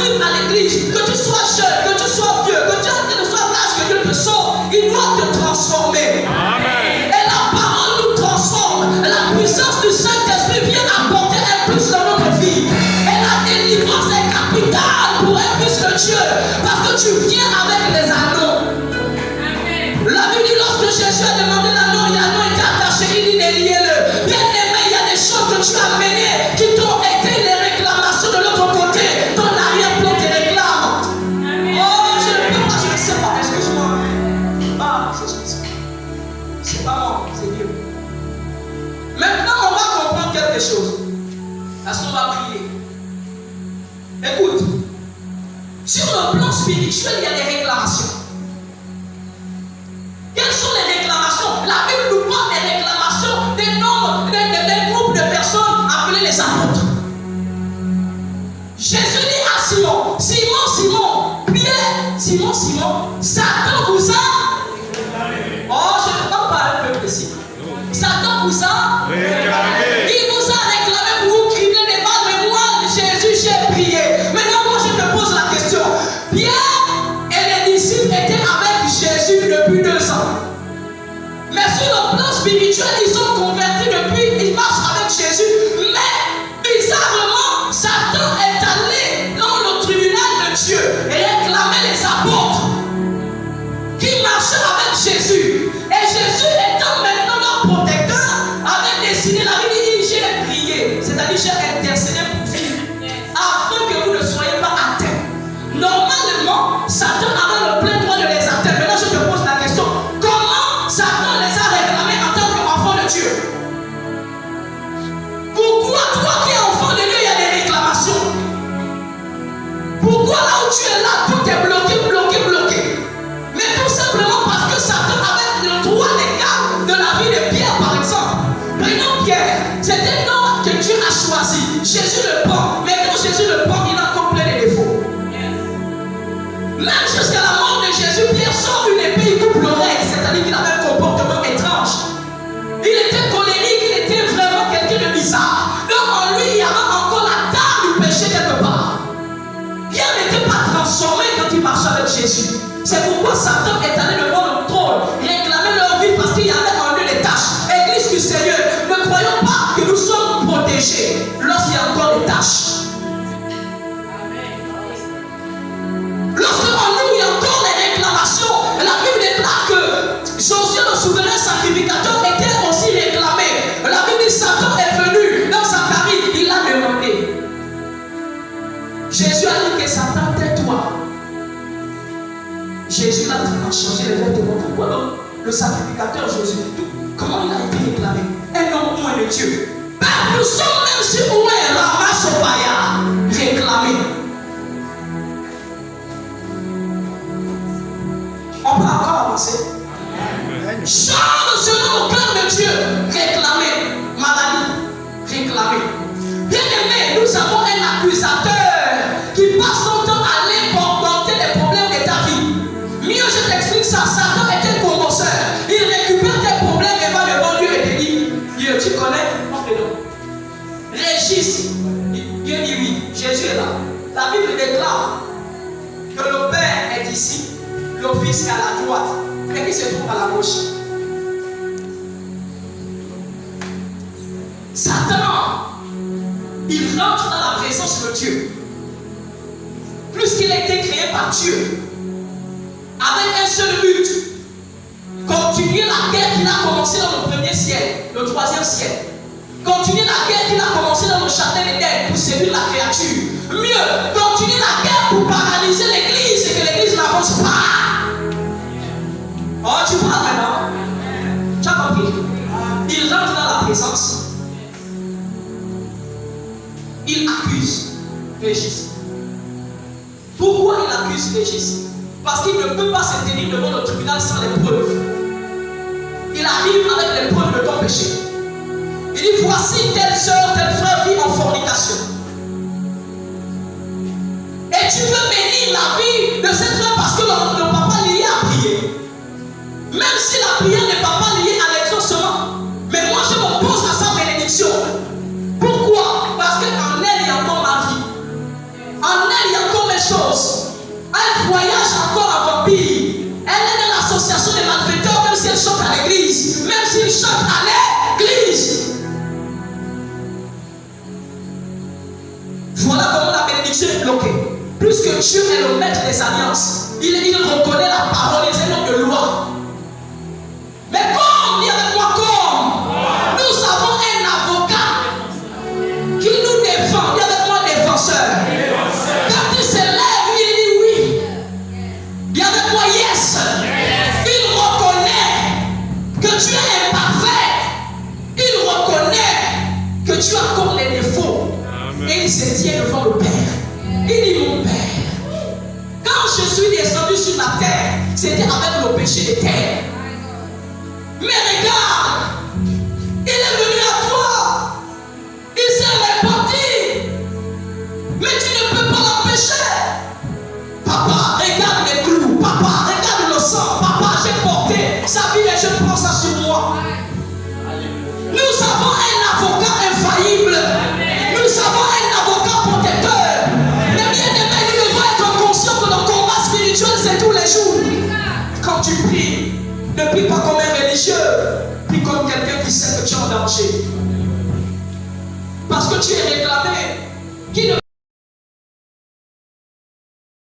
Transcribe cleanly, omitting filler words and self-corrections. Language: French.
arrives à l'église, que tu sois jeune, que tu sois vieux, que tu sois l'âge que Dieu te sort, il doit te transformer. Amen. Et la parole nous transforme. La puissance du Saint-Esprit vient apporter un plus dans notre vie. Et la délivrance est capitale pour un plus de Dieu. Parce que tu viens avec les anneaux. La Bible dit lorsque Jésus a demandé l'anneau, l'anneau était attaché, il dit déliez-le. Bien aimé, il y a des choses que tu as menées qui t'ont été les réclamations de l'autre côté. Ton arrière-plan te réclame. Oh, je ne peux pas, je ne sais pas, excuse-moi. Ah, c'est pas moi, c'est Dieu. Maintenant, on va comprendre quelque chose. Parce qu'on va prier. Écoute, sur le plan spirituel, il y a des réclamations. Quelles sont les réclamations? La Bible nous parle des réclamations des groupes de personnes appelées les apôtres. Jésus dit à Simon, Simon, Pierre, Simon, Satan vous a... Oh, je ne peux pas parler un peu précis. Satan vous a... Il vous a réclamé pour vous cribler les balles, mais moi, Jésus, j'ai prié. Maintenant, moi, je te pose la question. Pierre et les disciples étaient avec Jésus depuis 2 ans. Mais sur le plan spirituel, ils sont convertis depuis, ils marchent avec Jésus. Mais, bizarrement, Satan est allé dans le tribunal de Dieu et réclamait les apôtres qui marchaient avec Jésus. Et Jésus étant maintenant leur protecteur, avait décidé, la Bible dit, j'ai prié, c'est-à-dire j'ai intercédé pour vous, afin que vous ne soyez pas atteints. Normalement, Satan avait le plein droit de les atteindre. Maintenant, je te pose la question, comment Satan les a réclamés en tant qu'enfants de Dieu? Pourquoi toi qui es enfant de Dieu, il y a des réclamations? Pourquoi là où tu es là, tout est bloqué? Mais tout simplement parce que Satan avait le droit légal de la vie de Pierre, par exemple. Prenons Pierre, c'était un homme que Dieu a choisi. Jésus le prend, mais quand Jésus le prend, il a encore plein de défauts. Même jusqu'à la mort de Jésus, Pierre sort une épée, il coupe l'oreille, c'est-à-dire qu'il avait un comportement étrange. Il était colérique, il était vraiment quelqu'un de bizarre. Donc en lui, il y avait encore la tare du péché quelque part. Pierre n'était pas transformé quand il marchait avec Jésus. C'est pourquoi Satan est allé devant le trône, réclamer leur vie parce qu'il y avait en eux des tâches. Église du Seigneur, ne croyons pas que nous sommes protégés lorsqu'il y a encore des tâches. Lorsque en nous il y a encore des réclamations, la Bible déclare que Josué, le souverain sacrificateur, était aussi réclamé. La Bible dit Satan est venu dans Zacharie, il l'a demandé. Jésus a dit que Satan, tais-toi. Jésus l'a changé les vêtements. Pourquoi donc le sacrificateur Jésus, comment il a été réclamé? Un homme ou un Dieu. Ben, nous sommes même si où est Ramasse au Paya réclamé. On peut encore avancer. Chante selon le cœur de Dieu, réclamé. Maladie, réclamé. Bien aimé, nous avons un accusateur qui passe son temps à aller porter les problèmes de ta vie. Mieux, je t'explique ça. Satan est un condosseur. Il récupère tes problèmes et va devant Dieu et te dit, Dieu, tu connais mon prénom. Régis. Dieu dit oui. Jésus est là. La Bible déclare que le Père est ici, le Fils est à la droite et qui se trouve à la gauche. Satan, il rentre dans la présence de Dieu. Plus qu'il a été créé par Dieu, avec un seul but, continuer la guerre qu'il a commencée dans le premier siècle, le troisième siècle. Continuer la guerre qu'il a commencée dans le jardin d'Éden pour séduire la créature. Mieux, continuer la guerre pour paralyser l'église et que l'église n'avance pas. Oh, tu parles maintenant? Tu as compris? Il rentre dans la présence. Il accuse Régis. Pourquoi il accuse Régis? Parce qu'il ne peut pas se tenir devant le tribunal sans les preuves. Il arrive avec les preuves de ton péché. Il dit, voici telle soeur, tel frère vit en fornication. Et tu veux bénir la vie de cette frère parce que le papa lié a prié. Même si la prière n'est pas liée à l'exaucement. Mais moi je m'oppose à sa bénédiction. Pourquoi? Parce qu'en elle il y a encore ma vie. En elle il y a encore mes Voilà comment la bénédiction est bloquée. Puisque Dieu est le maître des alliances, il reconnaît la parole, il est l'homme de loi. Mais comme, dis avec moi, comme nous avons un avocat qui nous défend, dis avec moi, défenseur. Quand il se lève, il dit oui. Dis avec moi, yes. Il reconnaît que tu es imparfait. Il reconnaît que tu as encore les défauts. Amen. Et il se tient devant le Père. Il dit, mon Père, quand je suis descendu sur la terre, c'était avec le péché des terres. Mais regarde, il est venu à toi. Il s'est répandu. Mais tu ne peux pas l'empêcher. Papa, regarde les clous. Papa, regarde le sang. Papa, j'ai porté sa vie et je prends ça sur moi. Nous avons un avocat infaillible. Nous avons un avocat protecteur. Mais bien aimé, il devrait être conscient que le combat spirituel, c'est tous les jours. Quand tu pries, ne prie pas comme un religieux, prie comme quelqu'un qui sait que tu es en danger. Parce que tu es réclamé. Qui ne